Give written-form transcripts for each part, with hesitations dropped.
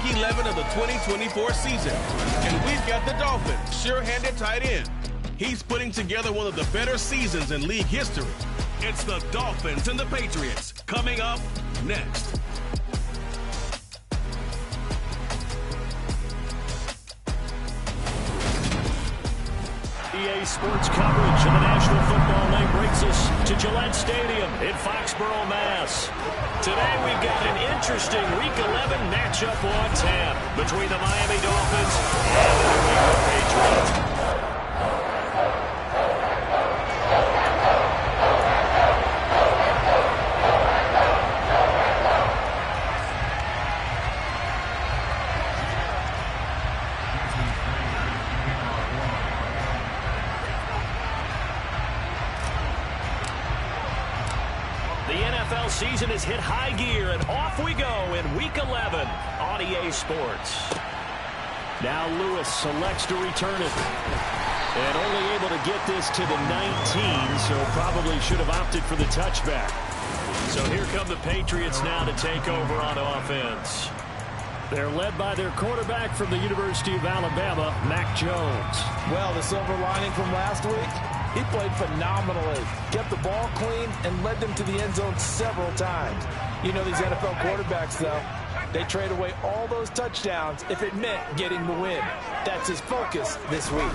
Week 11 of the 2024 season. And we've got the Dolphins' sure-handed tight end. He's putting together one of the better seasons in league history. It's the Dolphins and the Patriots coming up next. EA Sports coverage of the National Football League brings us to Gillette Stadium in Foxborough, Mass. Today we've got an interesting Week 11 matchup on tap between the Miami Dolphins and the New England Patriots. Season has hit high gear, and off we go in Week 11 on EA Sports. Now Lewis selects to return it, and only able to get this to the 19, so probably should have opted for the touchback. So here come the Patriots now to take over on offense. They're led by their quarterback from the University of Alabama, Mac Jones. Well, the silver lining from last week, he played phenomenally, kept the ball clean, and led them to the end zone several times. You know these NFL quarterbacks, though, they trade away all those touchdowns if it meant getting the win. That's his focus this week.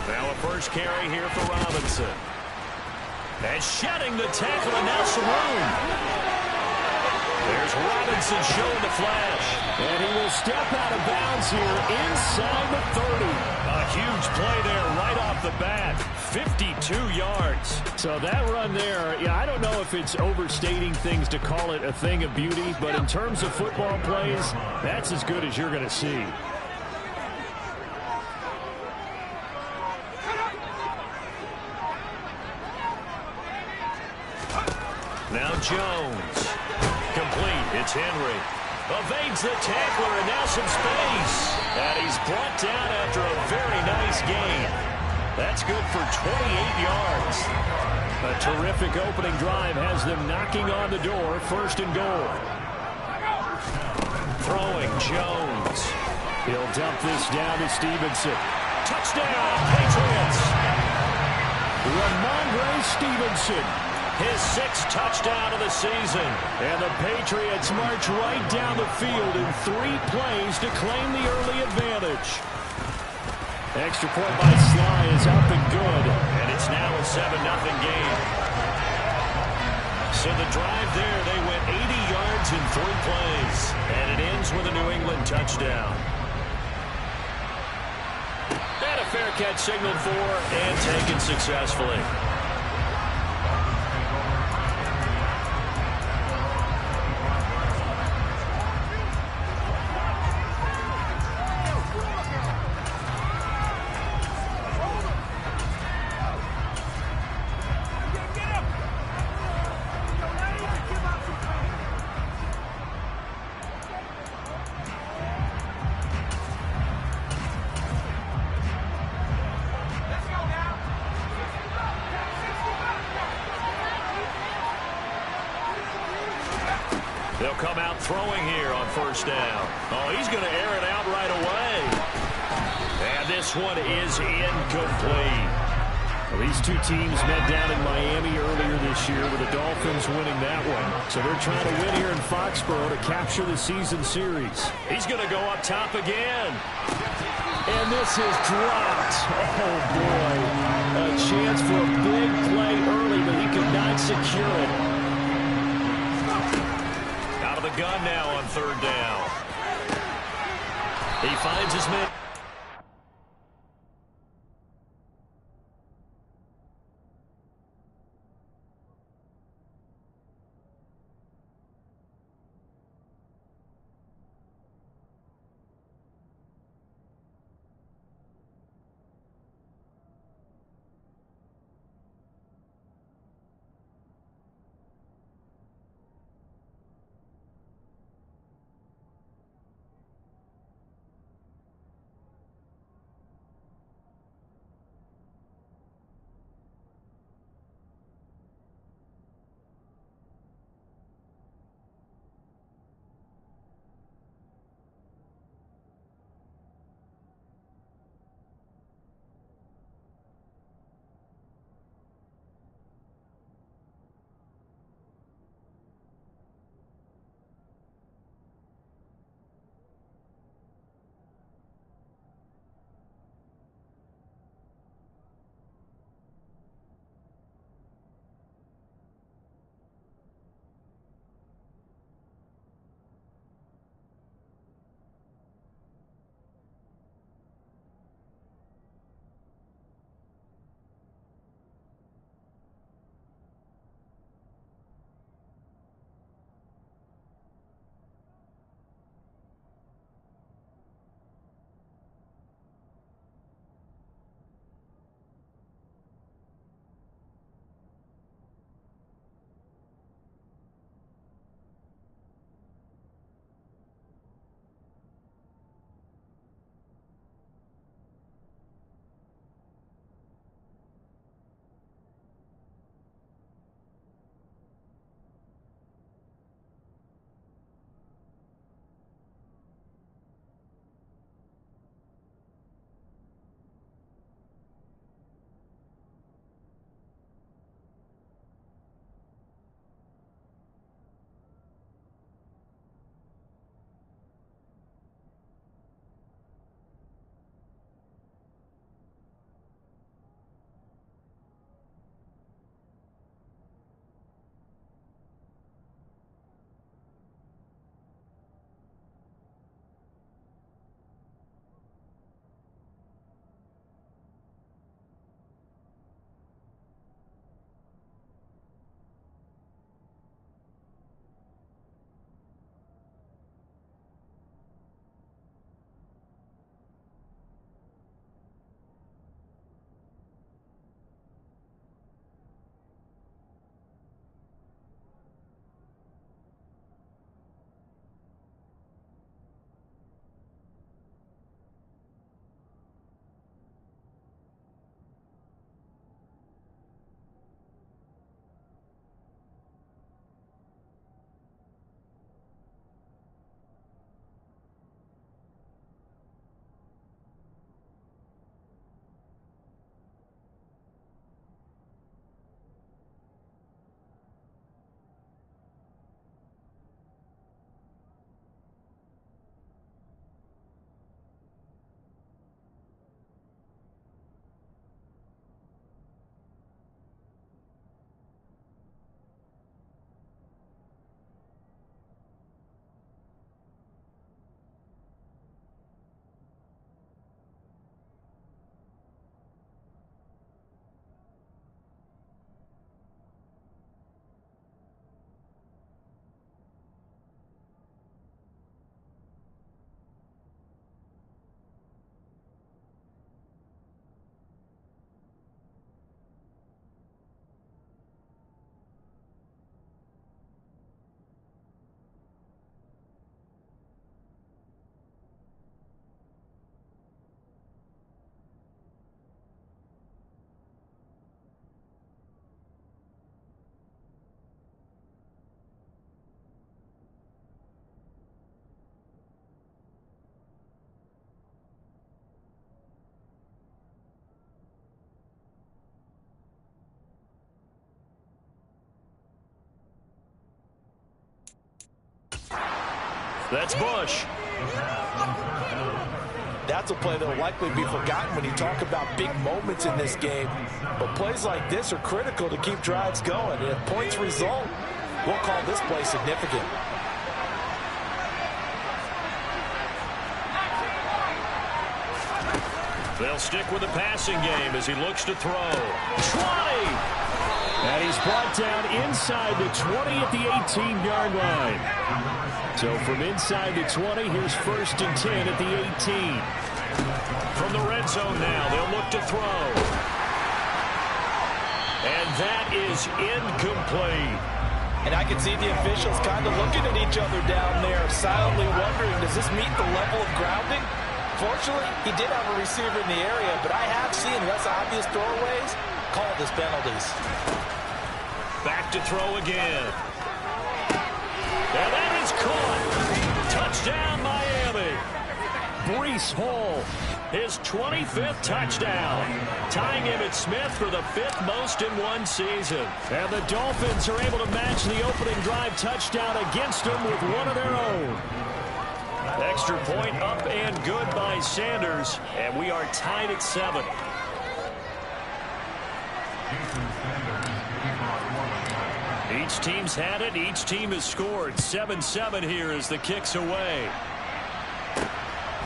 Now a first carry here for Robinson. And shedding the tackle, and now some room. There's Robinson showing the flash. And he will step out of bounds here inside the 30. A huge play there right off the bat. 52 yards. So that run there, yeah, I don't know if it's overstating things to call it a thing of beauty, but in terms of football plays, that's as good as you're going to see. Now Jones. Complete. It's Henry. Evades the tackler, and now some space. And he's brought down after a very nice gain. That's good for 28 yards. A terrific opening drive has them knocking on the door, first and goal. Throwing Jones. He'll dump this down to Stevenson. Touchdown, Patriots. Ramondre Stevenson. His sixth touchdown of the season. And the Patriots march right down the field in 3 plays to claim the early advantage. Extra point by Sly is up and good. And it's now a 7-0 game. So the drive there, they went 80 yards in 3 plays. And it ends with a New England touchdown. And a fair catch signaled for and taken successfully. They'll come out throwing here on first down. Oh, he's going to air it out right away. And this one is incomplete. Well, these two teams met down in Miami earlier this year with the Dolphins winning that one. So they're trying to win here in Foxborough to capture the season series. He's going to go up top again. And this is dropped. Oh, boy. A chance for a big play early, but he could not secure it. Out of the gun now on third down. He finds his man. That's Bush. That's a play that will likely be forgotten when you talk about big moments in this game. But plays like this are critical to keep drives going. And if points result, we'll call this play significant. They'll stick with the passing game as he looks to throw. 20! And he's brought down inside the 20 at the 18-yard line. So from inside the 20, here's 1st and 10 at the 18. From the red zone now, they'll look to throw. And that is incomplete. And I can see the officials kind of looking at each other down there, silently wondering, does this meet the level of grounding? Fortunately, he did have a receiver in the area, but I have seen less obvious throwaways called as penalties. Back to throw again. And that is caught. Touchdown, Miami. Breece Hall, his 25th touchdown, tying Emmitt Smith for the 5th most in one season. And the Dolphins are able to match the opening drive touchdown against them with one of their own. Extra point up and good by Sanders, and we are tied at 7. Each team's had it. Each team has scored. 7-7 here as the kick's away.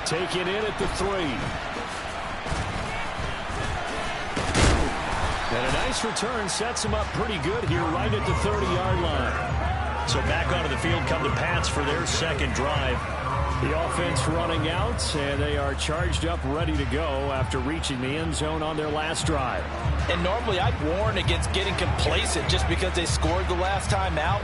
Taken in at the 3. And a nice return sets him up pretty good here right at the 30-yard line. So back onto the field come the Pats for their second drive. The offense running out, and they are charged up, ready to go after reaching the end zone on their last drive. And normally I'd warn against getting complacent just because they scored the last time out.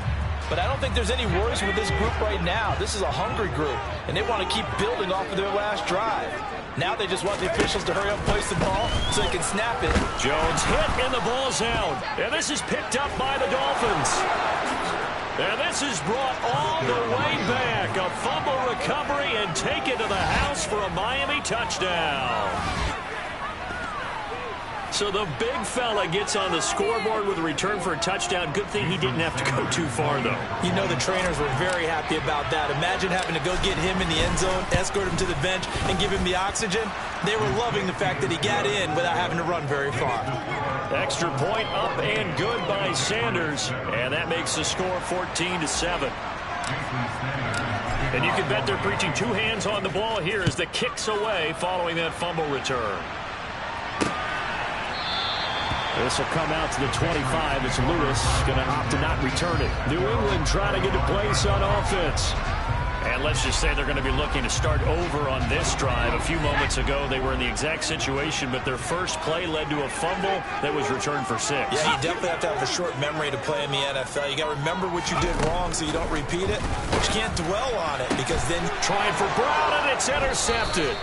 But I don't think there's any worries with this group right now. This is a hungry group, and they want to keep building off of their last drive. Now they just want the officials to hurry up and place the ball so they can snap it. Jones hit, and the ball's out. And this is picked up by the Dolphins. And this is brought all the way back. A fumble recovery and taken to the house for a Miami touchdown. So the big fella gets on the scoreboard with a return for a touchdown. Good thing he didn't have to go too far, though. You know the trainers were very happy about that. Imagine having to go get him in the end zone, escort him to the bench, and give him the oxygen. They were loving the fact that he got in without having to run very far. Extra point up and good by Sanders. And that makes the score 14-7. And you can bet they're preaching 2 hands on the ball here as the kick's away following that fumble return. This will come out to the 25 as Lewis going to opt to not return it. New England trying to get a place on offense. And let's just say they're going to be looking to start over on this drive. A few moments ago, they were in the exact situation, but their first play led to a fumble that was returned for 6. Yeah, you definitely have to have a short memory to play in the NFL. You got to remember what you did wrong so you don't repeat it. But you can't dwell on it because then... Trying for Brown, and it's intercepted.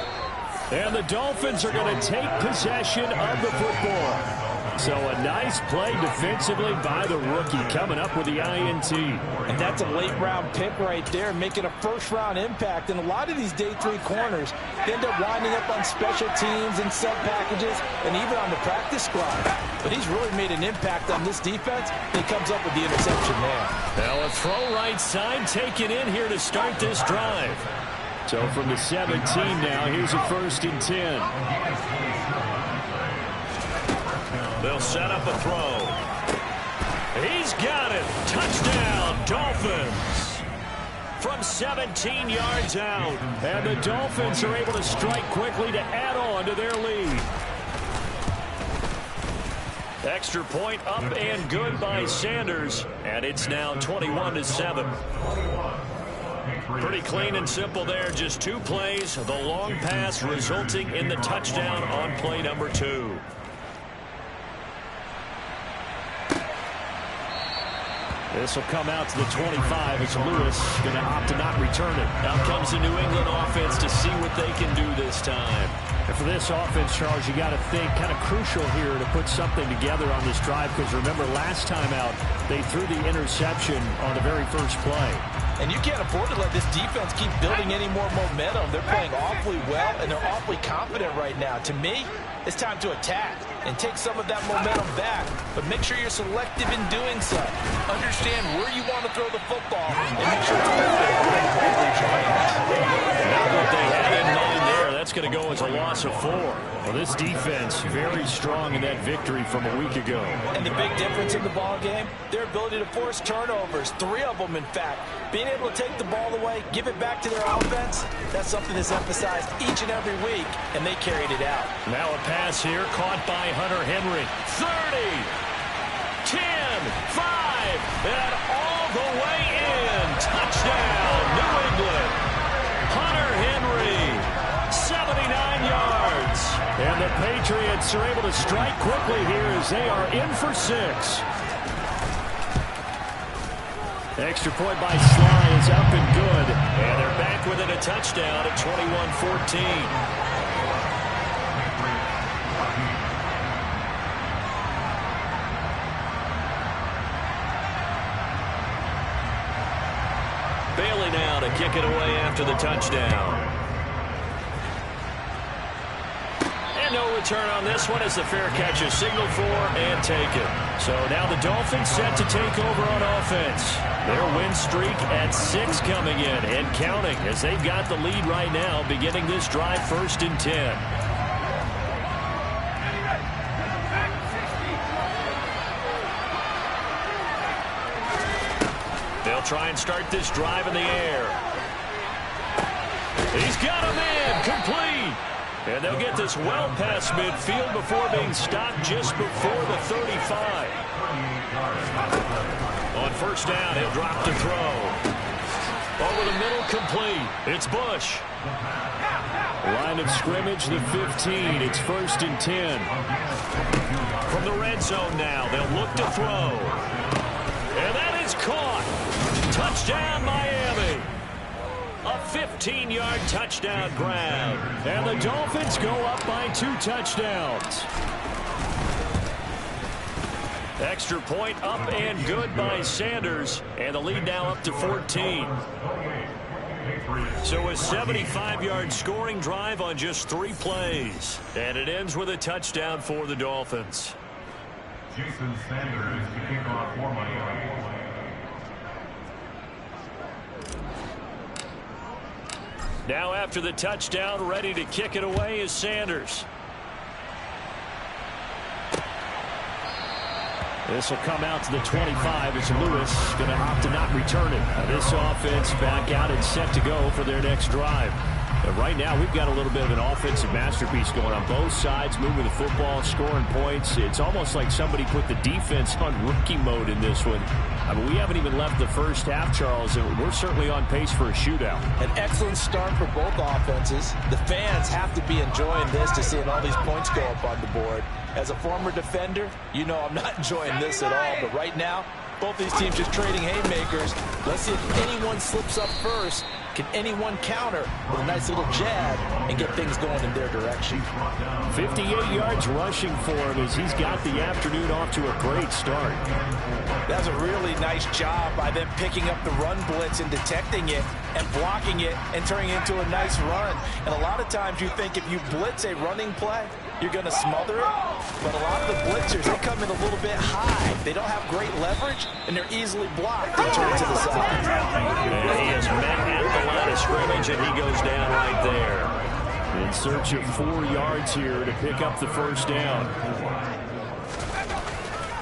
And the Dolphins are going to take possession of the football. So a nice play defensively by the rookie coming up with the INT. And that's a late-round pick right there, making a first-round impact. And a lot of these day 3 corners end up winding up on special teams and sub-packages and even on the practice squad. But he's really made an impact on this defense, and he comes up with the interception there. Now a throw right side taken in here to start this drive. So from the 17 now, here's a 1st and 10. They'll set up a throw. He's got it. Touchdown, Dolphins. From 17 yards out. And the Dolphins are able to strike quickly to add on to their lead. Extra point up and good by Sanders. And it's now 21-7. Pretty clean and simple there. Just 2 plays. The long pass resulting in the touchdown on play number 2. This will come out to the 25 as Lewis going to opt to not return it. Out comes the New England offense to see what they can do this time. And for this offense, Charles, you got to think kind of crucial here to put something together on this drive because remember last time out they threw the interception on the very first play. And you can't afford to let this defense keep building any more momentum. They're playing awfully well, and they're awfully confident right now. To me, it's time to attack and take some of that momentum back. but make sure you're selective in doing so. Understand where you want to throw the football and make sure it's Not what they had in mind there. That's going to go as a loss of 4. Well, this defense very strong in that victory from a week ago. And the big difference in the ball game, their ability to force turnovers, 3 of them in fact. Being able to take the ball away, give it back to their offense, that's something that's emphasized each and every week, and they carried it out. Now a pass here caught by Hunter Henry. 30, 10, 5, and all the way in. Touchdown, New England. Hunter Henry, 79 yards. And the Patriots are able to strike quickly here as they are in for 6. Extra point by Sly is up and good. And they're back within a touchdown at 21-14. Bailey now to kick it away after the touchdown. And no return on this one as the fair catch is signaled for and taken. So now the Dolphins set to take over on offense. Their win streak at 6 coming in and counting as they've got the lead right now beginning this drive 1st and 10. They'll try and start this drive in the air. He's got him in, complete. And they'll get this well past midfield before being stopped just before the 35. On 1st down, he'll drop the throw. Over the middle, complete. It's Bush. Line of scrimmage, the 15. It's 1st and 10. From the red zone now, they'll look to throw. And that is caught. Touchdown, Miami. A 15-yard touchdown grab. And the Dolphins go up by 2 touchdowns. Extra point up and good by Sanders. And the lead now up to 14. So a 75-yard scoring drive on just 3 plays. And it ends with a touchdown for the Dolphins. Jason Sanders to kick off for Miami. Now after the touchdown, ready to kick it away is Sanders. This will come out to the 25 as Lewis going to opt to not return it. Now this offense back out and set to go for their next drive. But right now we've got a little bit of an offensive masterpiece going on both sides, moving the football, scoring points. It's almost like somebody put the defense on rookie mode in this one. I mean, we haven't even left the first half, Charles, and we're certainly on pace for a shootout. An excellent start for both offenses. The fans have to be enjoying this to seeing all these points go up on the board. As a former defender, you know I'm not enjoying this at all, but right now, both these teams just trading haymakers. Let's see if anyone slips up first. Can anyone counter with a nice little jab and get things going in their direction? 58 yards rushing for him as he's got the afternoon off to a great start. That's a really nice job by them picking up the run blitz and detecting it and blocking it and turning it into a nice run. And a lot of times you think if you blitz a running play, you're going to smother it. But a lot of the blitzers, they come in a little bit high. They don't have great leverage, and they're easily blocked and turned to the side. And he is met at the line of scrimmage, and he goes down right there. In search of 4 yards here to pick up the 1st down.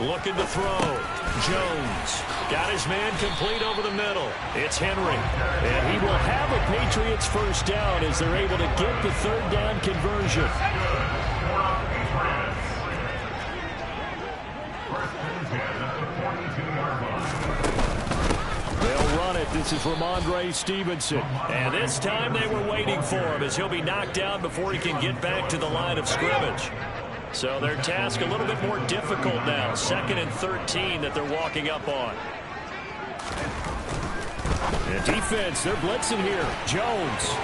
Looking to throw. Jones got his man complete over the middle. It's Henry. And he will have a Patriots 1st down as they're able to get the 3rd down conversion. They'll run it. This is Ramondre Stevenson. And this time they were waiting for him as he'll be knocked down before he can get back to the line of scrimmage. So their task a little bit more difficult now. 2nd and 13 that they're walking up on. The defense, they're blitzing here. Jones.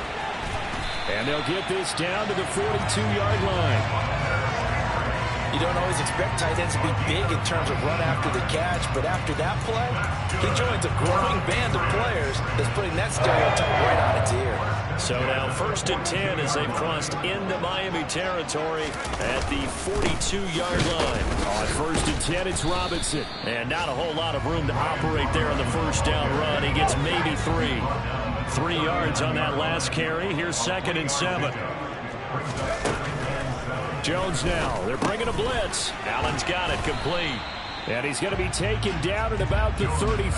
And they'll get this down to the 42-yard line. You don't always expect tight ends to be big in terms of run after the catch, but after that play, he joins a growing band of players that's putting that stereotype right on its ear. So now 1st and 10 as they've crossed into Miami territory at the 42-yard line. On 1st and 10, it's Robinson. And not a whole lot of room to operate there on the first down run. He gets maybe 3. 3 yards on that last carry. Here's 2nd and 7. Jones now. They're bringing a blitz. Allen's got it complete. And he's going to be taken down at about the 33.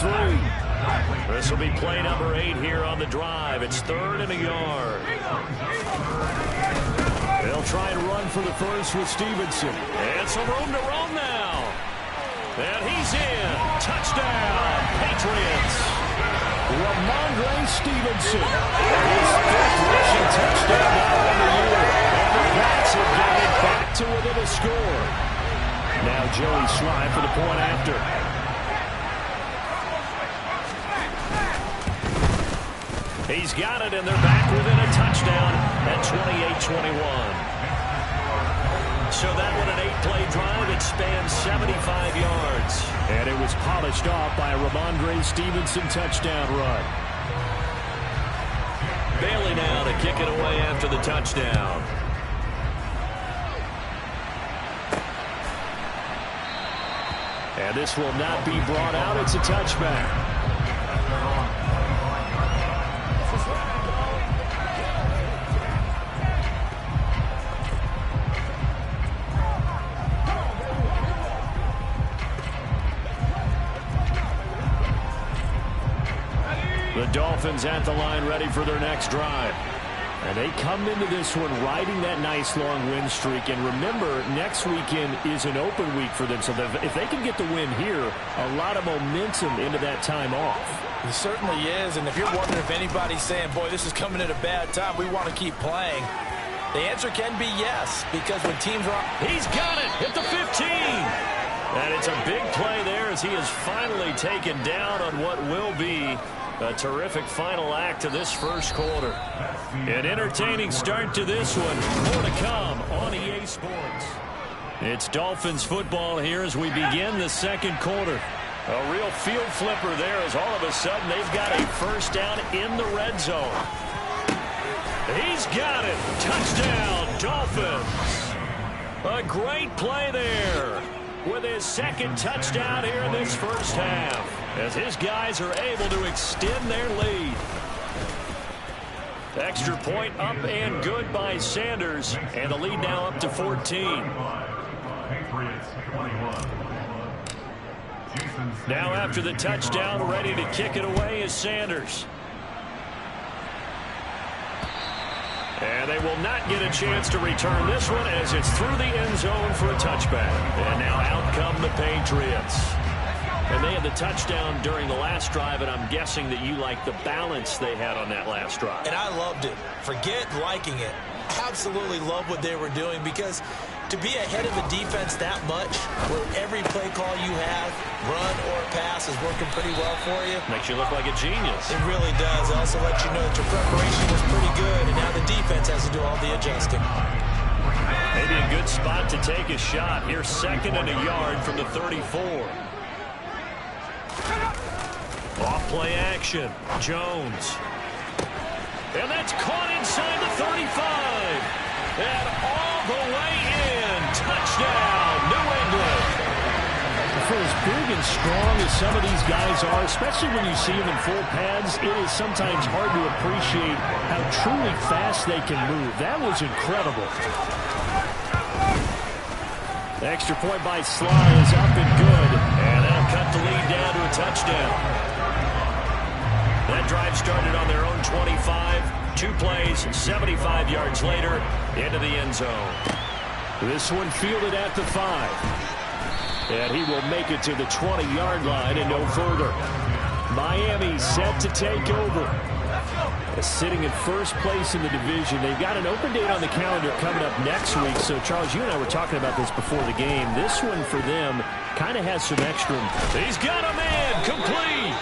This will be play number 8 here on the drive. It's 3rd and a yard. They'll try and run for the first with Stevenson. And some room to roam now. And he's in. Touchdown, Patriots. Ramondre Stevenson. His 5th rushing touchdown now on the year. And the Pats have got it back to within a score. Now Joey Slye for the point after. He's got it, and they're back within a touchdown at 28-21. So that one an 8-play drive. It spans 75 yards. And it was polished off by a Ramondre Stevenson touchdown run. Bailey now to kick it away after the touchdown. And this will not be brought out. It's a touchback. The Dolphins at the line ready for their next drive. And they come into this one riding that nice long win streak. And remember, next weekend is an open week for them. So if they can get the win here, a lot of momentum into that time off. It certainly is. And if you're wondering if anybody's saying, boy, this is coming at a bad time, we want to keep playing, the answer can be yes. Because when teams are... He's got it at the 15. And it's a big play there as he is finally taken down on what will be a terrific final act to this first quarter. An entertaining start to this one. More to come on EA Sports. It's Dolphins football here as we begin the second quarter. A real field flipper there as all of a sudden they've got a first down in the red zone. He's got it. Touchdown, Dolphins. A great play there with his second touchdown here in this first half, as his guys are able to extend their lead. Extra point up and good by Sanders, and the lead now up to 14. Now after the touchdown, ready to kick it away is Sanders. And they will not get a chance to return this one as it's through the end zone for a touchback. And now out come the Patriots. And they had the touchdown during the last drive, and I'm guessing that you like the balance they had on that last drive. And I loved it. Forget liking it. Absolutely love what they were doing, because to be ahead of the defense that much, where every play call you have, run or pass, is working pretty well for you. Makes you look like a genius. It really does. It also lets you know that your preparation was pretty good, and now the defense has to do all the adjusting. Maybe a good spot to take a shot. Here's 2nd and a yard from the 34. Off play action. Jones. And that's caught inside the 35. And all the way in. Touchdown, New England. For as big and strong as some of these guys are, especially when you see them in full pads, it is sometimes hard to appreciate how truly fast they can move. That was incredible. The extra point by Slye is up and good. And that'll cut the lead down to a touchdown. That drive started on their own 25. 2 plays, 75 yards later, into the end zone. This one fielded at the 5. And he will make it to the 20-yard line and no further. Miami set to take over. Sitting in first place in the division. They've got an open date on the calendar coming up next week. So, Charles, you and I were talking about this before the game. This one for them kind of has some extra. He's got a man complete.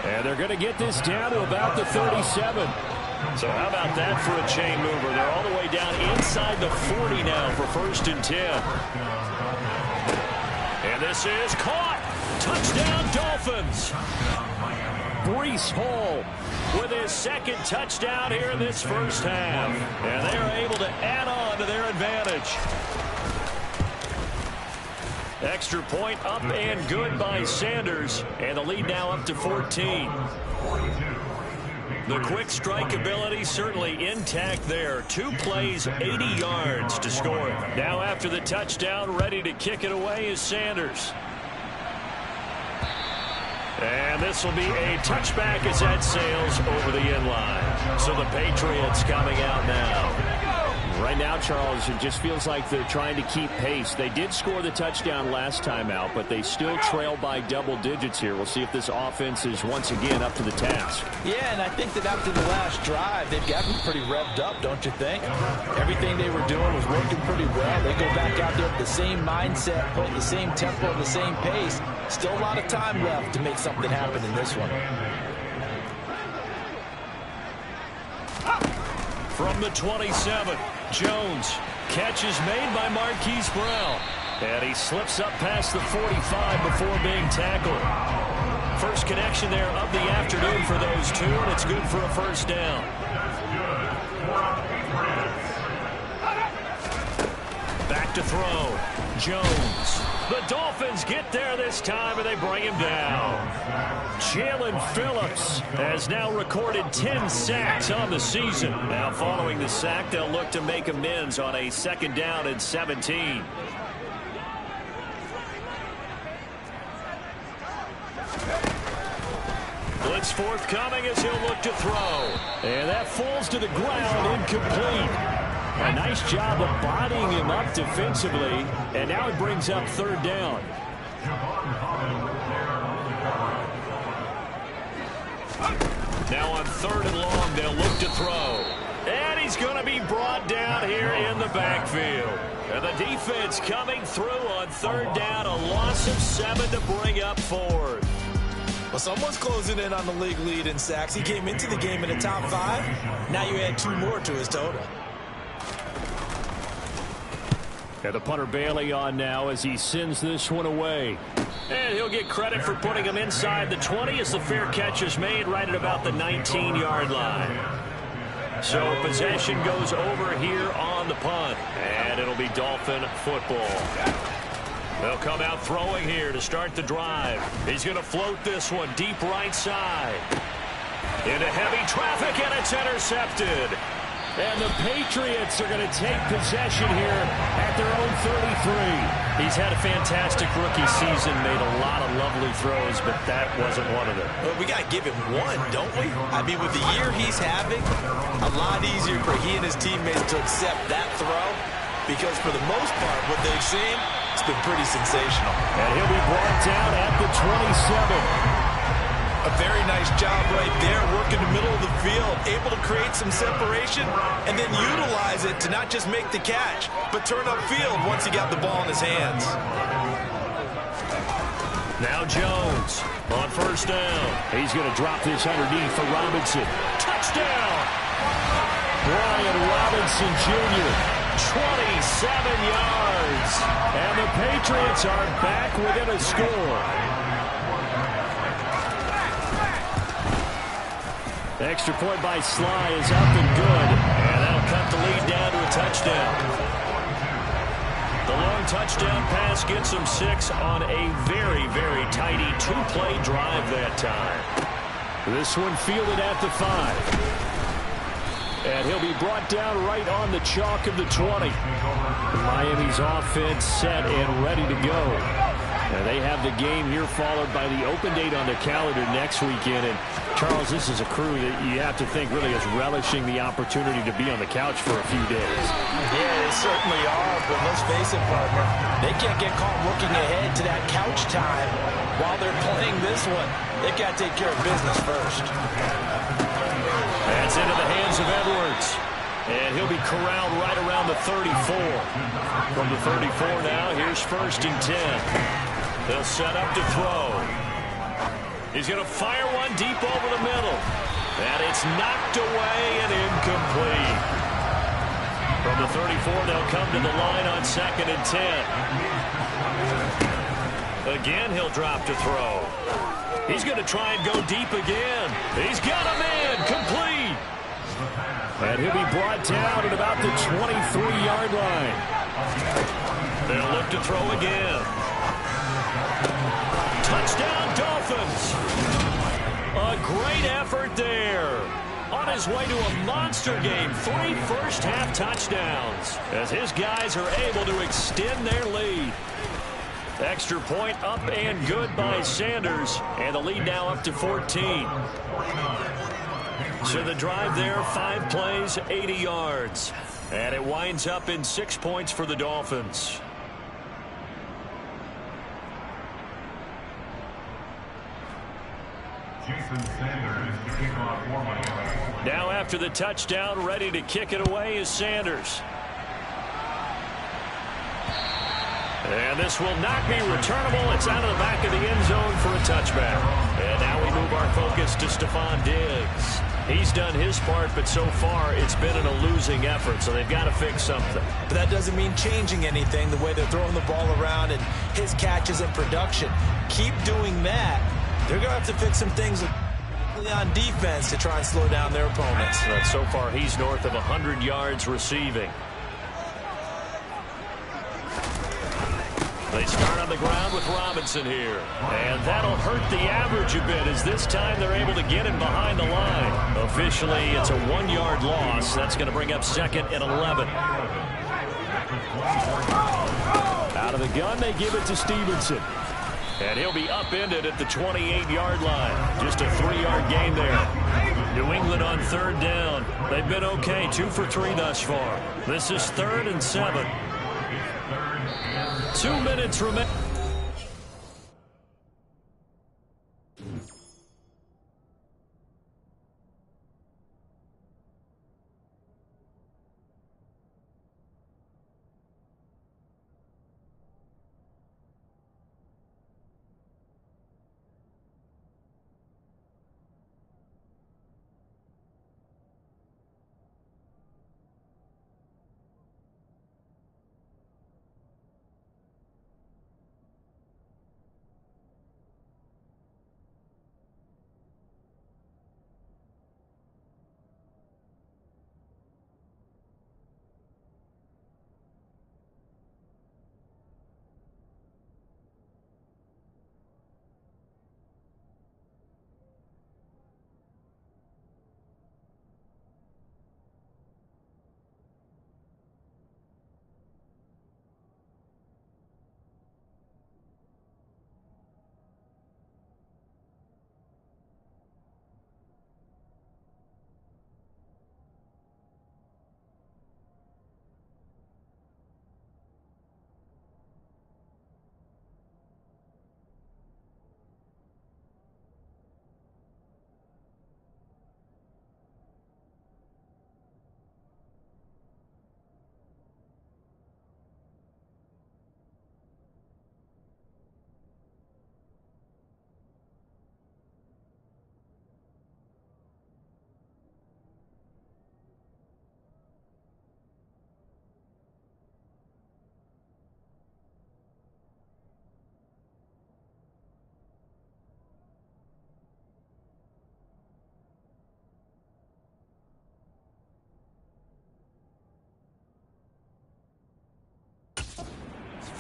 And they're going to get this down to about the 37. So how about that for a chain mover? They're all the way down inside the 40 now for 1st and 10. And this is caught. Touchdown, Dolphins. Breece Hall with his second touchdown here in this first half. And they are able to add on to their advantage. Extra point up and good by Sanders. And the lead now up to 14. The quick strike ability certainly intact there. 2 plays, 80 yards to score it. Now after the touchdown, ready to kick it away is Sanders. And this will be a touchback as that sails over the end line. So the Patriots coming out now. Right now, Charles, it just feels like they're trying to keep pace. They did score the touchdown last time out, but they still trail by double digits here. We'll see if this offense is once again up to the task. Yeah, and I think that after the last drive, they've gotten pretty revved up, don't you think? Everything they were doing was working pretty well. They go back out there with the same mindset, put the same tempo, the same pace. Still a lot of time left to make something happen in this one. From the 27, Jones. Catch is made by Marquise Brown. And he slips up past the 45 before being tackled. First connection there of the afternoon for those two, and it's good for a first down. Back to throw. Jones. The Dolphins get there this time, and they bring him down. Jalen Phillips has now recorded 10 sacks on the season. Now following the sack, they'll look to make amends on a second down and 17. Blitz forthcoming as he'll look to throw. And that falls to the ground, incomplete. A nice job of bodying him up defensively, and now it brings up third down. Now on third and long, they'll look to throw. And he's going to be brought down here in the backfield. And the defense coming through on third down, a loss of 7 to bring up fourth. Well, someone's closing in on the league lead in sacks. He came into the game in the top 5. Now you add 2 more to his total. And the punter Bailey on now as he sends this one away. And he'll get credit for putting him inside the 20 as the fair catch is made right at about the 19-yard line. So possession goes over here on the punt. And it'll be Dolphin football. They'll come out throwing here to start the drive. He's going to float this one deep right side. Into heavy traffic, and it's intercepted. And the Patriots are going to take possession here at their own 33. He's had a fantastic rookie season, made a lot of lovely throws, but that wasn't one of them. Well, we got to give him one, don't we? I mean, with the year he's having, a lot easier for he and his teammates to accept that throw, because for the most part, what they've seen, it's been pretty sensational. And he'll be brought down at the 27. A very nice job right there, working the middle of the field, able to create some separation, and then utilize it to not just make the catch, but turn upfield once he got the ball in his hands. Now Jones on first down. He's going to drop this underneath for Robinson. Touchdown! Brian Robinson Jr. 27 yards. And the Patriots are back within a score. Extra point by Sly is up and good. And that'll cut the lead down to a touchdown. The long touchdown pass gets him 6 on a very, very tidy 2-play drive that time. This one fielded at the 5. And he'll be brought down right on the chalk of the 20. Miami's offense set and ready to go. And they have the game here followed by the open date on the calendar next weekend. And Charles, this is a crew that you have to think really is relishing the opportunity to be on the couch for a few days. Yeah, they certainly are, but let's face it, partner. They can't get caught looking ahead to that couch time while they're playing this one. They've got to take care of business first. That's into the hands of Edwards. And he'll be corralled right around the 34. From the 34 now, here's first and 10. They'll set up to throw. He's going to fire one deep over the middle. And it's knocked away and incomplete. From the 34, they'll come to the line on second and 10. Again, he'll drop to throw. He's going to try and go deep again. He's got a man complete. And he'll be brought down at about the 23-yard line. They'll look to throw again. Touchdown, Dolphins. A great effort there. On his way to a monster game, 3 first-half touchdowns, as his guys are able to extend their lead. Extra point up and good by Sanders, and the lead now up to 14. So the drive there, 5 plays, 80 yards. And it winds up in 6 points for the Dolphins. Jason Sanders to kick off for Miami. Now after the touchdown, ready to kick it away is Sanders. And this will not be returnable. It's out of the back of the end zone for a touchback. And now we move our focus to Stephon Diggs. He's done his part, but so far it's been in a losing effort, so they've got to fix something. But that doesn't mean changing anything, the way they're throwing the ball around and his catches and production. Keep doing that. They're going to have to fix some things on defense to try and slow down their opponents. But so far he's north of 100 yards receiving. They start on the ground with Robinson here. And that'll hurt the average a bit, as this time they're able to get him behind the line. Officially, it's a 1-yard loss. That's going to bring up 2nd and 11. Out of the gun, they give it to Stevenson. And he'll be upended at the 28-yard line. Just a 3-yard gain there. New England on 3rd down. They've been okay, 2 for 3 thus far. This is 3rd and 7. 2 minutes remaining.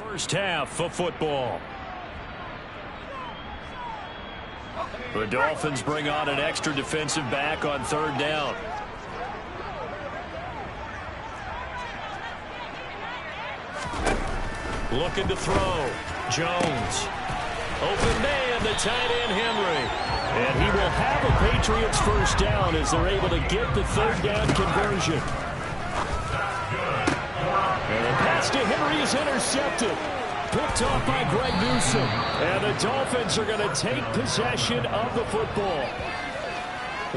First half of football. The Dolphins bring on an extra defensive back on 3rd down. Looking to throw. Jones. Open man, the tight end Henry. And he will have a Patriots first down as they're able to get the 3rd down conversion. And the pass to Henry is intercepted. Picked off by Greg Newsome. And the Dolphins are going to take possession of the football.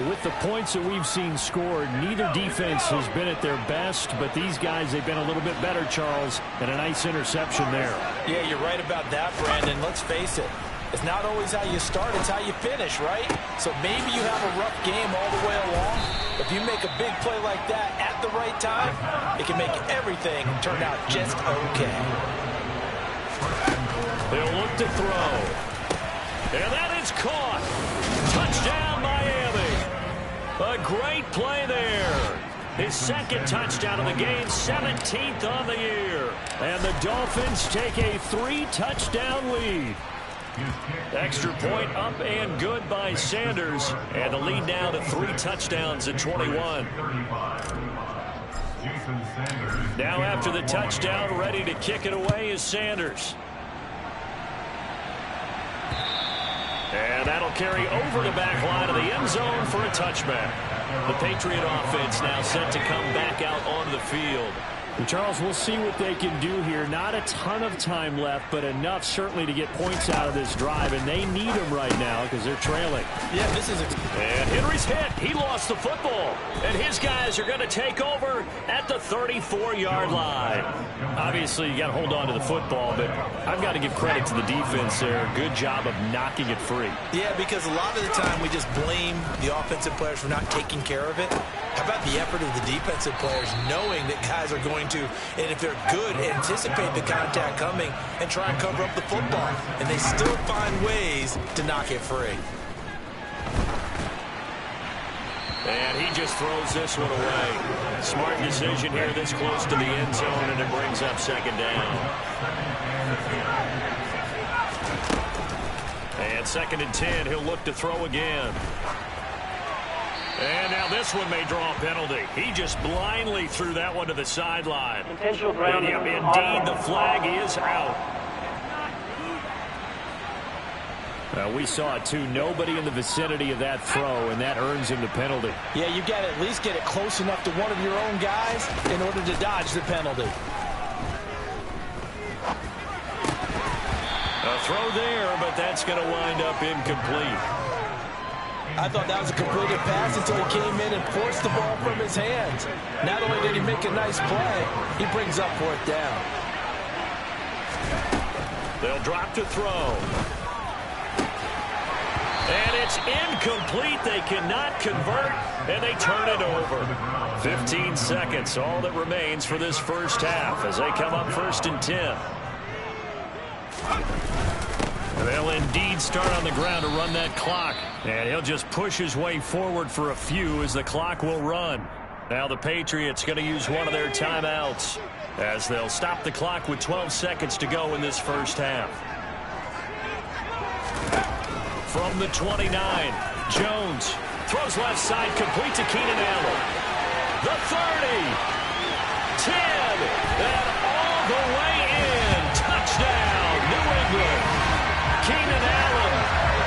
With the points that we've seen scored, neither defense has been at their best, but these guys, they've been a little bit better, Charles, and a nice interception there. Yeah, you're right about that, Brandon. Let's face it. It's not always how you start, it's how you finish, right? So maybe you have a rough game all the way along. If you make a big play like that at the right time, it can make everything turn out just okay. He'll look to throw. And that is caught. Touchdown, Miami. A great play there. His second touchdown of the game, 17th on the year. And the Dolphins take a 3-touchdown lead. Extra point up and good by Sanders. And the lead now to 3 touchdowns at 21. Now after the touchdown, ready to kick it away is Sanders. And that'll carry over the back line of the end zone for a touchback. The Patriot offense now set to come back out onto the field. And Charles, we'll see what they can do here. Not a ton of time left, but enough certainly to get points out of this drive, and they need them right now because they're trailing. Yeah, this is... And Henry's hit. He lost the football. And his guys are going to take over at the 34-yard line. Obviously, you got to hold on to the football, but I've got to give credit to the defense there. Good job of knocking it free. Yeah, because a lot of the time we just blame the offensive players for not taking care of it. How about the effort of the defensive players knowing that guys are going to, and if they're good, anticipate the contact coming and try and cover up the football. And they still find ways to knock it free. And he just throws this one away. Smart decision here this close to the end zone, and it brings up second down. And 2nd and 10, he'll look to throw again. And now this one may draw a penalty. He just blindly threw that one to the sideline. Intentional grounding. Indeed, the flag is out. We saw it, too. Nobody in the vicinity of that throw, and that earns him the penalty. Yeah, you got to at least get it close enough to one of your own guys in order to dodge the penalty. A throw there, but that's going to wind up incomplete. I thought that was a completed pass until he came in and forced the ball from his hands. Not only did he make a nice play, he brings up 4th down. They'll drop to throw. And it's incomplete. They cannot convert, and they turn it over. 15 seconds, all that remains for this first half as they come up 1st and 10. They'll indeed start on the ground to run that clock. And he'll just push his way forward for a few as the clock will run. Now the Patriots going to use one of their timeouts as they'll stop the clock with 12 seconds to go in this first half. From the 29, Jones throws left side, complete to Keenan Allen. The 30, 10, and all the way in. Touchdown, New England. Keenan Allen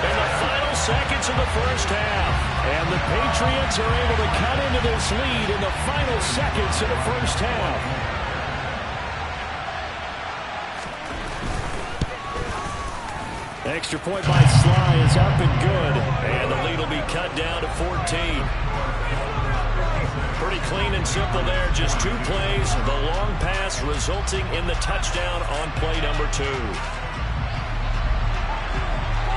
in the final seconds of the first half. And the Patriots are able to cut into this lead in the final seconds of the first half. Extra point by Sly is up and good. And the lead will be cut down to 14. Pretty clean and simple there. Just 2 plays. The long pass resulting in the touchdown on play number 2.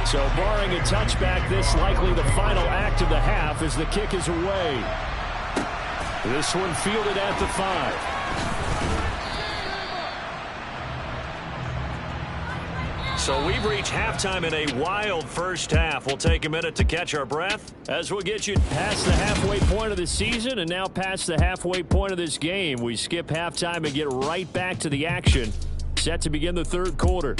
So barring a touchback, this likely the final act of the half as the kick is away. This one fielded at the 5. So we've reached halftime in a wild first half. We'll take a minute to catch our breath as we'll get you past the halfway point of the season and now past the halfway point of this game. We skip halftime and get right back to the action. Set to begin the 3rd quarter.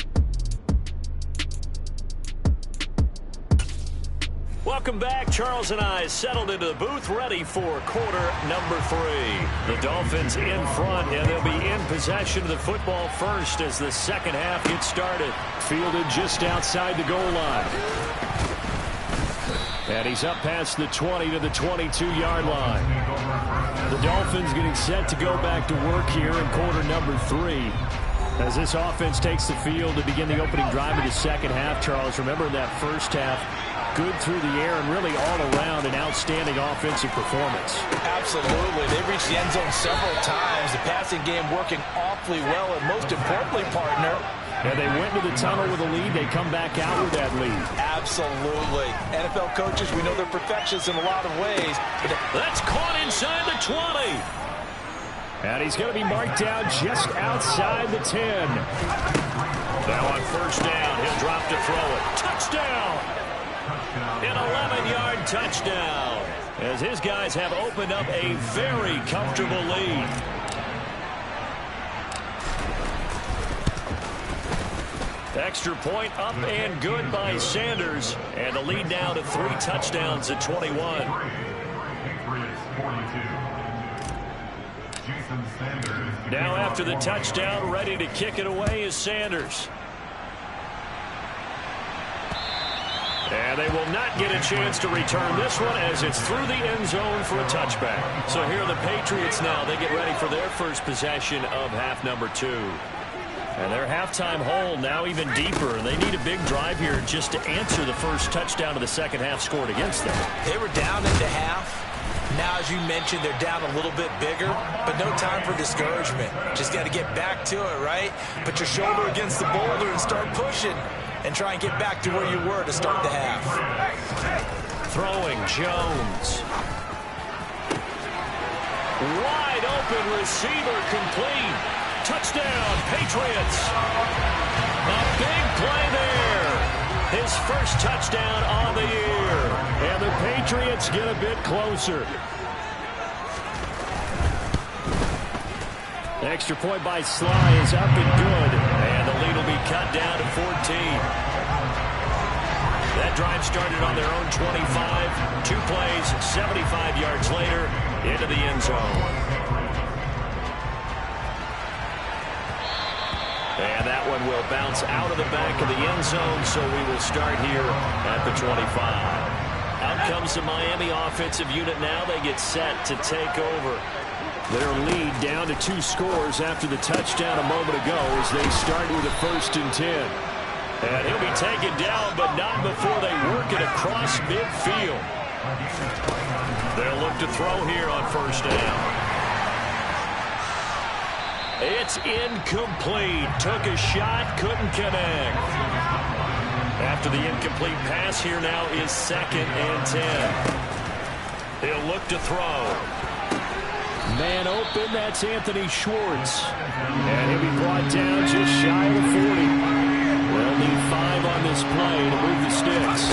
Welcome back. Charles and I settled into the booth ready for quarter number 3. The Dolphins in front, and they'll be in possession of the football first as the second half gets started. Fielded just outside the goal line. And he's up past the 20 to the 22-yard line. The Dolphins getting set to go back to work here in quarter number 3. As this offense takes the field to begin the opening drive of the second half, Charles, remember in that first half, good through the air and really all around an outstanding offensive performance. Absolutely. They reached the end zone several times. The passing game working awfully well, and most importantly, partner, and they went to the tunnel with a lead. They come back out with that lead. Absolutely. NFL coaches, we know they're perfectionists in a lot of ways. That's caught inside the 20. And he's going to be marked down just outside the 10. Now on first down, he'll drop to throw it. Touchdown! An 11-yard touchdown, as his guys have opened up a very comfortable lead. Extra point up and good by Sanders, and the lead now to 3 touchdowns at 21. Now after the touchdown, ready to kick it away is Sanders. And they will not get a chance to return this one, as it's through the end zone for a touchback. So here are the Patriots now. They get ready for their first possession of half number 2. And their halftime hole now even deeper. They need a big drive here just to answer the first touchdown of the second half scored against them. They were down into half. Now, as you mentioned, they're down a little bit bigger, but no time for discouragement. Just got to get back to it, right? Put your shoulder against the boulder and start pushing, and try and get back to where you were to start the half. Throwing Jones. Wide open receiver, complete. Touchdown, Patriots. A big play there. His first touchdown on the year. And the Patriots get a bit closer. Extra point by Sly is up and good. And the lead will be cut down to 14. That drive started on their own 25. 2 plays, 75 yards later, into the end zone. And that one will bounce out of the back of the end zone, so we will start here at the 25. Out comes the Miami offensive unit now. They get set to take over. Their lead down to 2 scores after the touchdown a moment ago as they start with a 1st and 10. And he'll be taken down, but not before they work it across midfield. They'll look to throw here on first down. It's incomplete. Took a shot, couldn't connect. After the incomplete pass, here now is 2nd and 10. He'll look to throw. Man open, that's Anthony Schwartz. And he'll be brought down just shy of the 40. They'll need 5 on this play to move the sticks.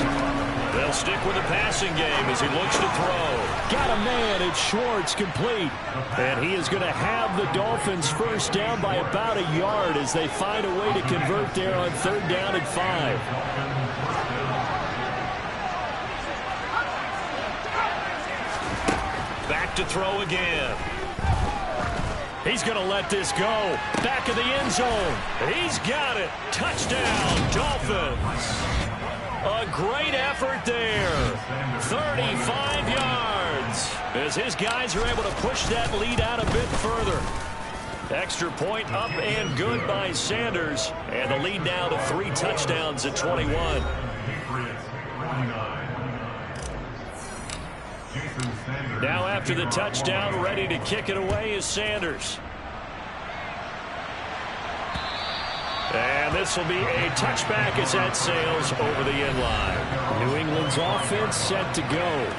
They'll stick with the passing game as he looks to throw. Got a man, it's Schwartz, complete. And he is going to have the Dolphins first down by about a yard as they find a way to convert there on 3rd down and 5. Back to throw again. He's going to let this go. Back of the end zone. He's got it. Touchdown, Dolphins. A great effort there. 35 yards. As his guys are able to push that lead out a bit further. Extra point up and good by Sanders. And the lead now to 3 touchdowns at 21. Now after the touchdown, ready to kick it away is Sanders. And this will be a touchback as that sails over the end line. New England's offense set to go.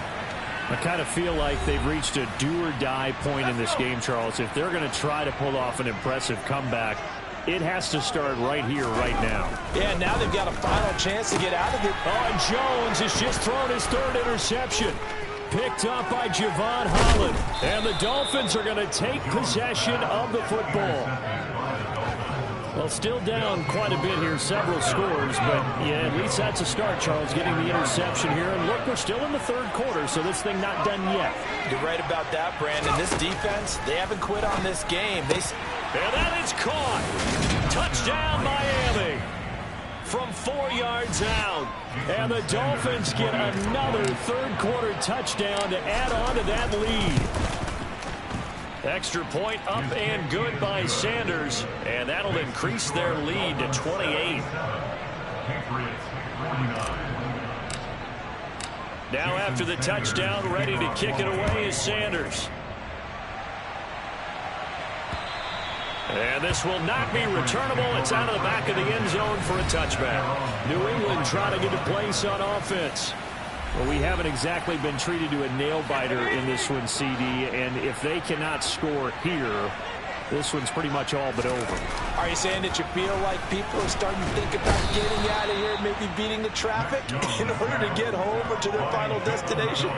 I kind of feel like they've reached a do-or-die point in this game, Charles. If they're going to try to pull off an impressive comeback, it has to start right here, right now. Yeah, now they've got a final chance to get out of it. Oh, and Jones has just thrown his 3rd interception. Picked up by Javon Holland. And the Dolphins are going to take possession of the football. Well, still down quite a bit here, several scores, but yeah, at least that's a start, Charles, getting the interception here. And look, we're still in the 3rd quarter, so this thing not done yet. You're right about that, Brandon. This defense, they haven't quit on this game. And that is caught. Touchdown, Miami. From 4 yards out. And the Dolphins get another 3rd quarter touchdown to add on to that lead. Extra point up and good by Sanders, and that'll increase their lead to 28. Now after the touchdown, ready to kick it away is Sanders. And this will not be returnable. It's out of the back of the end zone for a touchback. New England trying to get a place on offense. Well, we haven't exactly been treated to a nail-biter in this one, CD, and if they cannot score here, this one's pretty much all but over. Are you saying that you feel like people are starting to think about getting out of here, maybe beating the traffic in order to get home or to their final destination?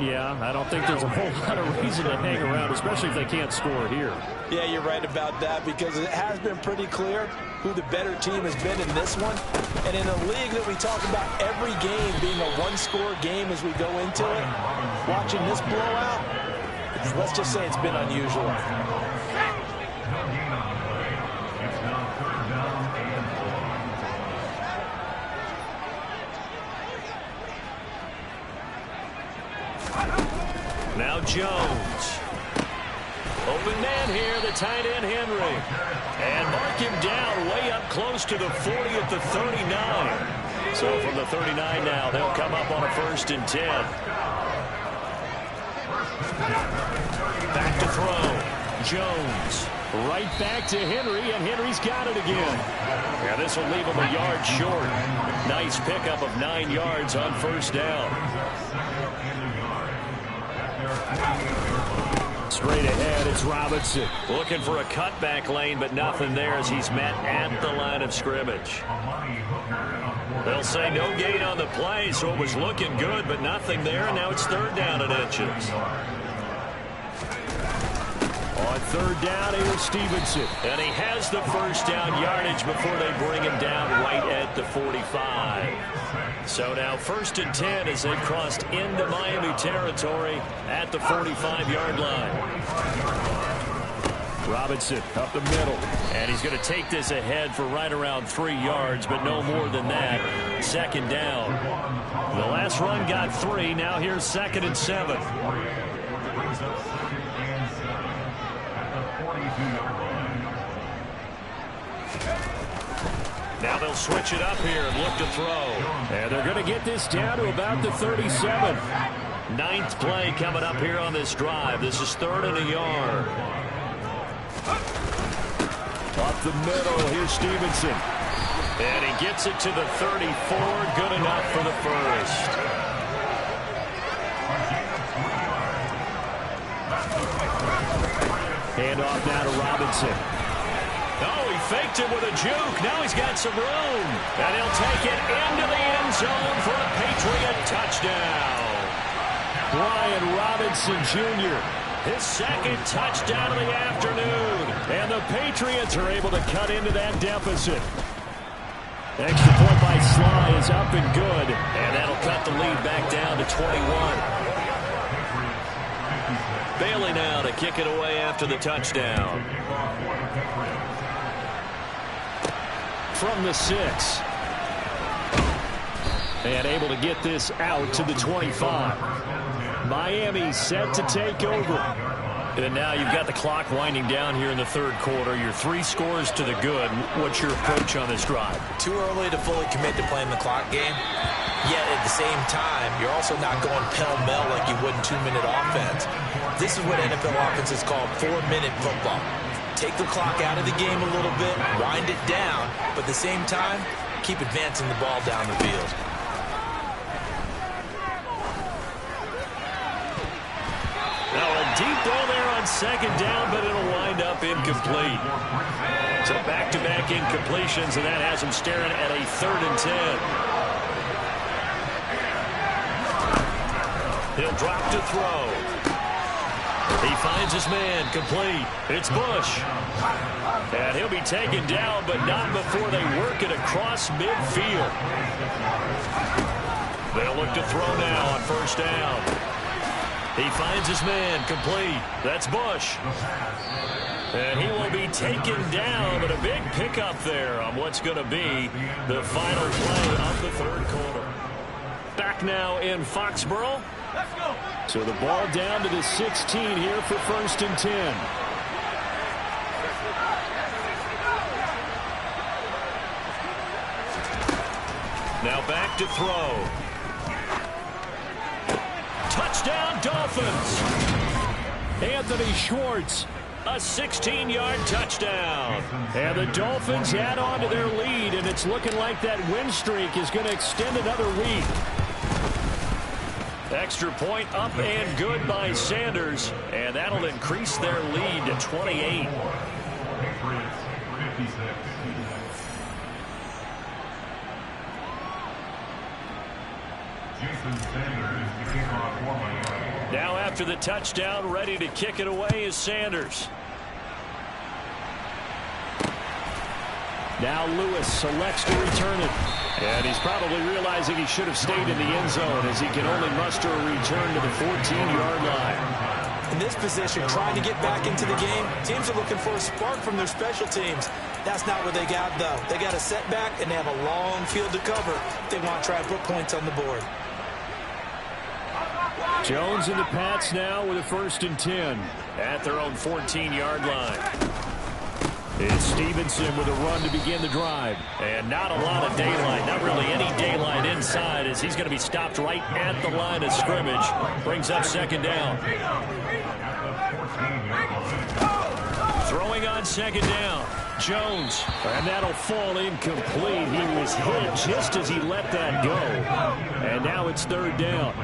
Yeah, I don't think there's a whole lot of reason to hang around, especially if they can't score here. Yeah, you're right about that, because it has been pretty clear who the better team has been in this one. And in a league that we talk about every game being a one-score game as we go into it, watching this blowout, let's just say it's been unusual. Now Jones. Open man here, the tight end Henry. And mark him down way up close to the 40 at the 39. So from the 39 now, they'll come up on a 1st and 10. Back to throw. Jones. Right back to Henry, and Henry's got it again. Yeah, this will leave him a yard short. Nice pickup of 9 yards on 1st down. Straight ahead, it's Robinson. Looking for a cutback lane, but nothing there as he's met at the line of scrimmage. They'll say no gain on the play, so it was looking good, but nothing there, and now it's 3rd down and inches. On 3rd down, here's Stevenson. And he has the 1st down yardage before they bring him down right at the 45. So now 1st and 10 as they've crossed into Miami territory at the 45-yard line. Robinson up the middle. And he's going to take this ahead for right around 3 yards, but no more than that. 2nd down. The last run got 3. Now here's 2nd and 7. Now they'll switch it up here and look to throw. And they're going to get this down to about the 37. 9th play coming up here on this drive. This is 3rd and a yard. Up the middle, here's Stevenson. And he gets it to the 34. Good enough for the 1st. Hand off now to Robinson. Oh, he faked it with a juke. Now he's got some room. And he'll take it into the end zone for a Patriot touchdown. Brian Robinson Jr. His 2nd touchdown of the afternoon. And the Patriots are able to cut into that deficit. Extra point by Sly is up and good. And that'll cut the lead back down to 21. Bailey now to kick it away after the touchdown. From the 6. And able to get this out to the 25. Miami set to take over. And now you've got the clock winding down here in the 3rd quarter. You're 3 scores to the good. What's your approach on this drive? Too early to fully commit to playing the clock game. Yet at the same time, you're also not going pell-mell like you would in 2-minute offense. This is what NFL offenses call 4-minute football. Take the clock out of the game a little bit, wind it down, but at the same time, keep advancing the ball down the field. Now a deep ball there on 2nd down, but it'll wind up incomplete. So back-to-back incompletions, and that has him staring at a 3rd and 10. He'll drop to throw. He finds his man, complete. It's Bush. And he'll be taken down, but not before they work it across midfield. They'll look to throw now on 1st down. He finds his man, complete. That's Bush. And he will be taken down, but a big pickup there on what's going to be the final play of the 3rd quarter. Back now in Foxborough. Let's go. So the ball down to the 16 here for 1st and 10. Now back to throw. Touchdown Dolphins. Anthony Schwartz. A 16-yard touchdown. And the Dolphins add on to their lead, and it's looking like that win streak is going to extend another week. Extra point up and good by Sanders, and that'll increase their lead to 28. Patriots 56. Jason Sanders to kick off for Miami. Now after the touchdown, ready to kick it away is Sanders. Now Lewis selects to return it. And he's probably realizing he should have stayed in the end zone as he can only muster a return to the 14-yard line. In this position, trying to get back into the game, teams are looking for a spark from their special teams. That's not what they got, though. They got a setback, and they have a long field to cover if they want to try to put points on the board. Jones and the Pats now with a 1st and 10. At their own 14-yard line. It's Stevenson with a run to begin the drive. And not a lot of daylight, not really any daylight inside as he's going to be stopped right at the line of scrimmage. Brings up 2nd down. Throwing on 2nd down. Jones. And that'll fall incomplete. He was hit just as he let that go. And now it's 3rd down.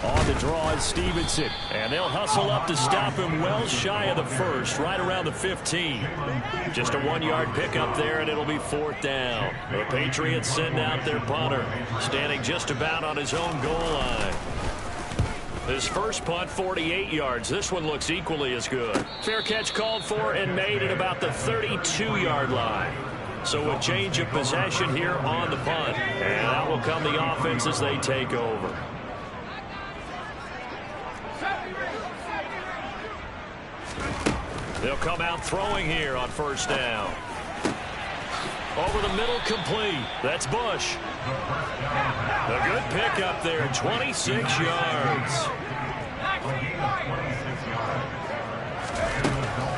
On the draw is Stevenson. And they'll hustle up to stop him well shy of the 1st, right around the 15. Just a 1-yard pickup there, and it'll be 4th down. The Patriots send out their punter, standing just about on his own goal line. His first punt, 48 yards. This one looks equally as good. Fair catch called for and made at about the 32-yard line. So a change of possession here on the punt. And out will come the offense as they take over. They'll come out throwing here on 1st down. Over the middle, complete. That's Bush. A good pickup there, 26 yards.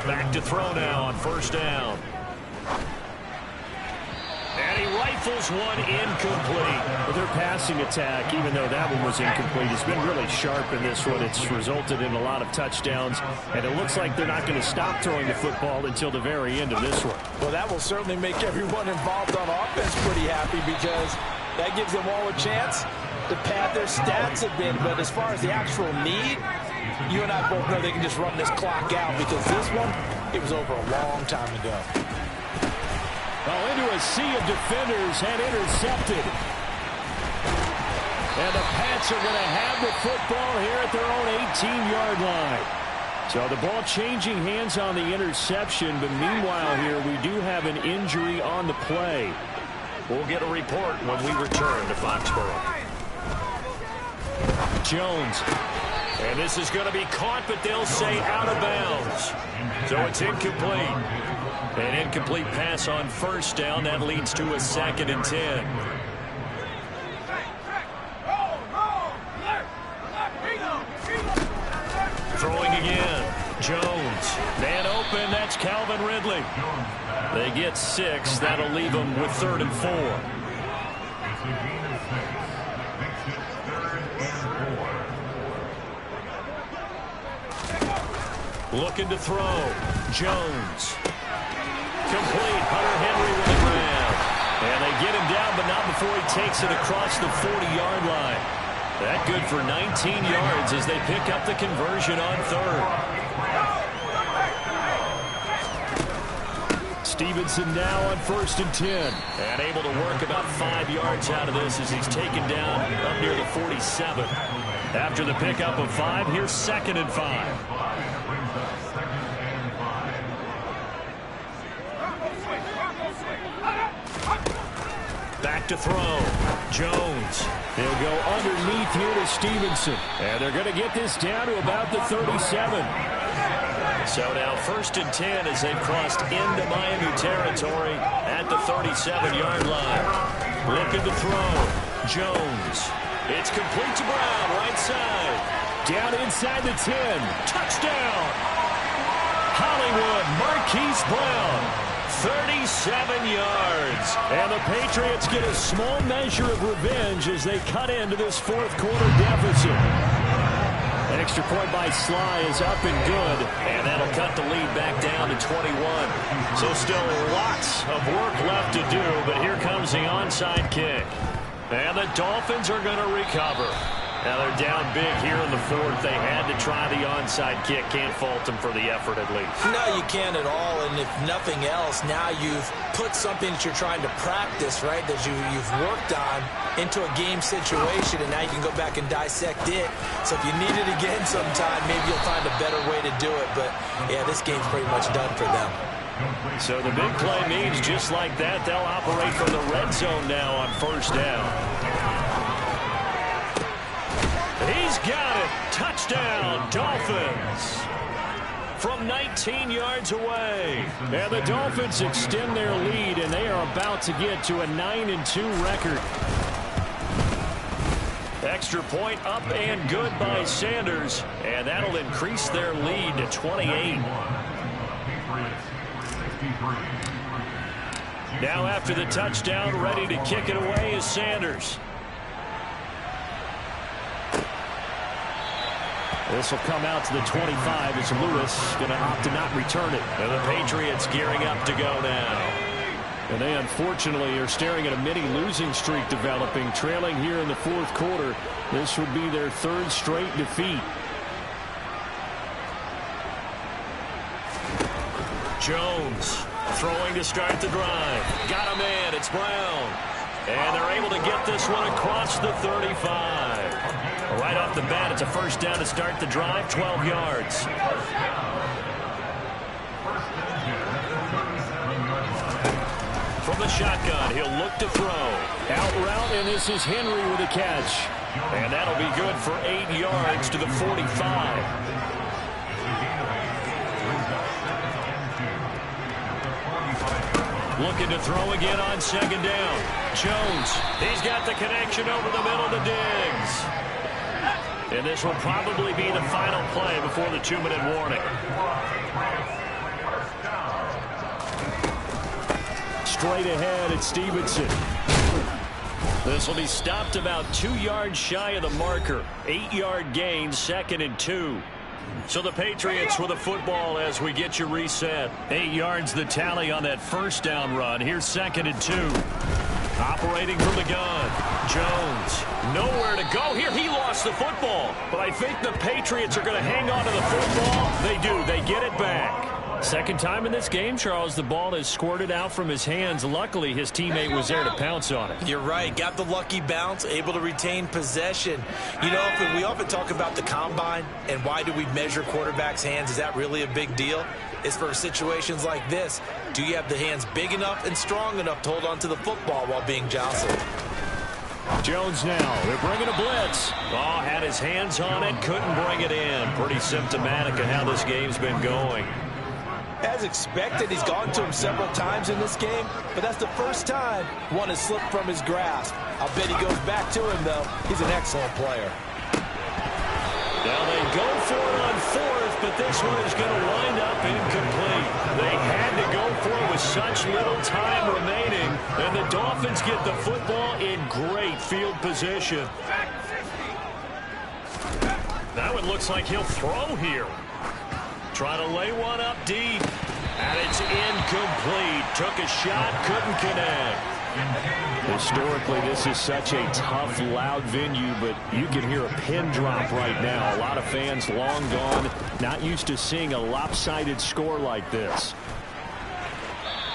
Back to throw now on 1st down. And he rifles one incomplete. Well, their passing attack, even though that one was incomplete, has been really sharp in this one. It's resulted in a lot of touchdowns, and it looks like they're not going to stop throwing the football until the very end of this one. Well, that will certainly make everyone involved on offense pretty happy because that gives them all a chance to pad their stats a bit. But as far as the actual need, you and I both know they can just run this clock out because this one, it was over a long time ago. Well, into a sea of defenders and intercepted. And the Pats are going to have the football here at their own 18-yard line. So the ball changing hands on the interception, but meanwhile here we do have an injury on the play. We'll get a report when we return to Foxborough. Jones. And this is going to be caught, but they'll say out of bounds. So it's incomplete. An incomplete pass on 1st down. That leads to a 2nd and 10. Throwing again. Jones. Man open. That's Calvin Ridley. They get 6. That'll leave them with 3rd and 4. Looking to throw. Jones. Complete. Hunter Henry with the grab. And they get him down, but not before he takes it across the 40-yard line. That good for 19 yards as they pick up the conversion on 3rd. Stevenson now on 1st and 10. And able to work about 5 yards out of this as he's taken down up near the 47. After the pickup of 5, here's 2nd and 5. Back to throw. Jones. They'll go underneath here to Stevenson. And they're going to get this down to about the 37. So now 1st and 10 as they've crossed into Miami territory at the 37-yard line. Looking to throw. Jones. It's complete to Brown, right side. Down inside the 10. Touchdown. Hollywood Marquise Brown. 37 yards. And the Patriots get a small measure of revenge as they cut into this 4th quarter deficit. Extra point by Sly is up and good. And that'll cut the lead back down to 21. So still lots of work left to do, but here comes the onside kick. And the Dolphins are going to recover. Now they're down big here in the fourth. They had to try the onside kick. Can't fault them for the effort at least. No, you can't at all. And if nothing else, now you've put something that you're trying to practice, right, that you've worked on into a game situation, and now you can go back and dissect it. So if you need it again sometime, maybe you'll find a better way to do it. But, yeah, this game's pretty much done for them. So the big play means just like that, they'll operate from the red zone now on first down. He's got it. Touchdown, Dolphins. From 19 yards away. And the Dolphins extend their lead, and they are about to get to a 9-2 record. Extra point up and good by Sanders. And that'll increase their lead to 28. Now after the touchdown, ready to kick it away is Sanders. This will come out to the 25 as Lewis going to opt to not return it. And the Patriots gearing up to go now. And they unfortunately are staring at a mini losing streak developing, trailing here in the fourth quarter. This would be their third straight defeat. Jones throwing to start the drive. Got a man. It's Brown. And they're able to get this one across the 35. Right off the bat, it's a first down to start the drive, 12 yards. From the shotgun, he'll look to throw. Out route, and this is Henry with a catch. And that'll be good for 8 yards to the 45. Looking to throw again on second down. Jones, he's got the connection over the middle to Diggs. And this will probably be the final play before the 2-minute warning. Straight ahead, it's Stevenson. This will be stopped about 2 yards shy of the marker. 8-yard gain, 2nd and 2. So the Patriots with the football as we get you reset. 8 yards the tally on that first down run. Here's 2nd and 2. Operating from the gun. Jones, nowhere to go here. He lost the football. But I think the Patriots are going to hang on to the football. They do. They get it back. Second time in this game, Charles, the ball has squirted out from his hands. Luckily, his teammate was there to pounce on it. You're right. Got the lucky bounce, able to retain possession. You know, we often talk about the combine and why do we measure quarterbacks' hands. Is that really a big deal? It's for situations like this. Do you have the hands big enough and strong enough to hold on to the football while being jostled? Jones now. They're bringing a blitz. Oh, had his hands on it, couldn't bring it in. Pretty symptomatic of how this game's been going. As expected, he's gone to him several times in this game, but that's the first time one has slipped from his grasp. I'll bet he goes back to him, though. He's an excellent player. Now they go for it on fourth, but this one is going to wind up incomplete. They had to go for it with such little time remaining, and the Dolphins get the football in great field position. That one looks like he'll throw here. Try to lay one up deep, and it's incomplete. Took a shot, couldn't connect. Historically, this is such a tough, loud venue, but you can hear a pin drop right now. A lot of fans long gone, not used to seeing a lopsided score like this.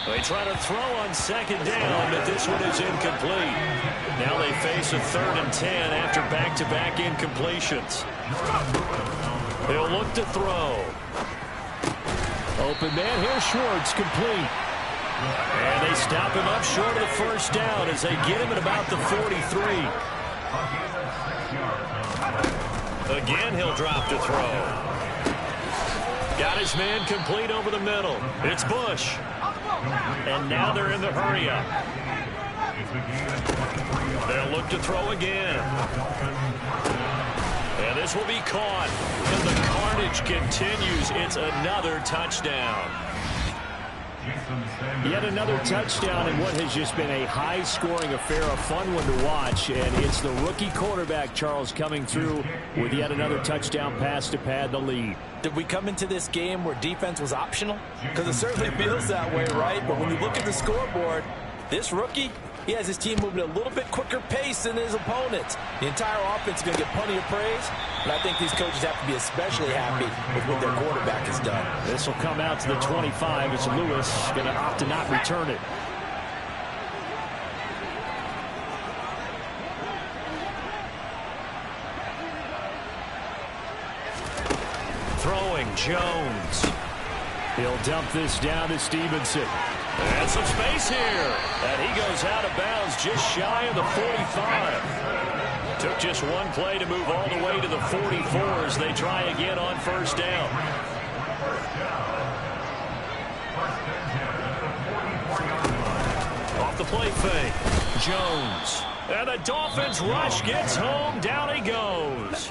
They try to throw on second down, but this one is incomplete. Now they face a 3rd and 10 after back-to-back incompletions. They'll look to throw. Open man here, Schwartz, complete. And they stop him up short of the first down as they get him at about the 43. Again, he'll drop to throw. Got his man complete over the middle. It's Bush. And now they're in the hurry-up. They'll look to throw again. And this will be caught. And the carnage continues. It's another touchdown. Yet another touchdown in what has just been a high-scoring affair, a fun one to watch. And it's the rookie quarterback, Charles, coming through with yet another touchdown pass to pad the lead. Did we come into this game where defense was optional? Because it certainly feels that way, right? But when you look at the scoreboard, this rookie, he has his team moving at a little bit quicker pace than his opponents. The entire offense is going to get plenty of praise, but I think these coaches have to be especially happy with what their quarterback has done. This will come out to the 25. It's Lewis going to opt to not return it. Throwing Jones. He'll dump this down to Stevenson. And some space here. And he goes out of bounds just shy of the 45. Took just one play to move all the way to the 44 as they try again on first down. Off the play fake. Jones. And the Dolphins rush gets home. Down he goes.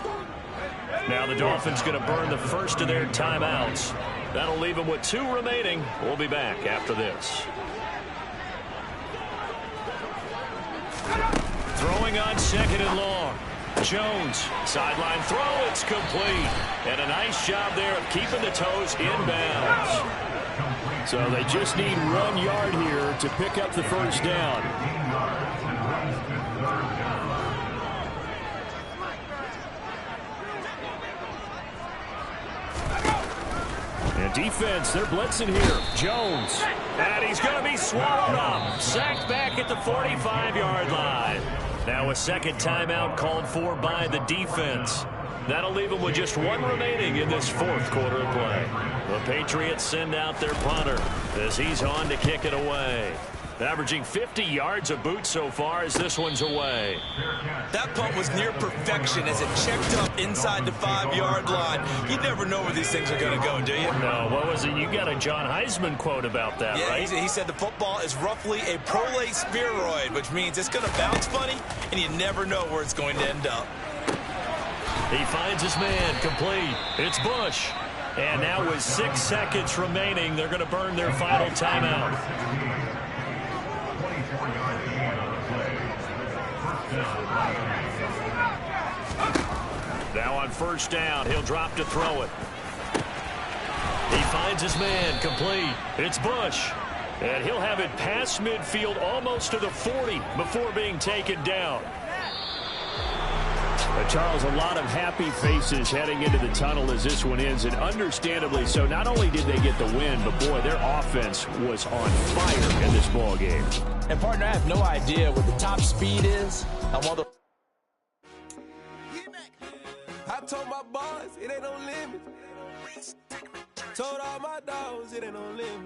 Now the Dolphins going to burn the first of their timeouts. That'll leave them with 2 remaining. We'll be back after this. Throwing on second and long. Jones, sideline throw, it's complete. And a nice job there of keeping the toes inbounds. So they just need 1 yard here to pick up the first down. And defense, they're blitzing here. Jones. And he's going to be swallowed up. Sacked back at the 45-yard line. Now a second timeout called for by the defense. That'll leave them with just 1 remaining in this 4th quarter of play. The Patriots send out their punter as he's on to kick it away. Averaging 50 yards a boot so far as this one's away. That punt was near perfection as it checked up inside the 5-yard line. You never know where these things are going to go, do you? No, what was it? You got a John Heisman quote about that, yeah, right? He said the football is roughly a prolate spheroid, which means it's going to bounce funny, and you never know where it's going to end up. He finds his man, complete. It's Bush. And now with 6 seconds remaining, they're going to burn their final timeout. Now on first down, he'll drop to throw it. He finds his man, complete. It's Bush. And he'll have it past midfield almost to the 40 before being taken down. Charles, a lot of happy faces heading into the tunnel as this one ends, and understandably so. Not only did they get the win, but boy, their offense was on fire in this ball game. And partner, I have no idea what the top speed is. I told my boys it ain't no limit. Told all my dogs it ain't no limit.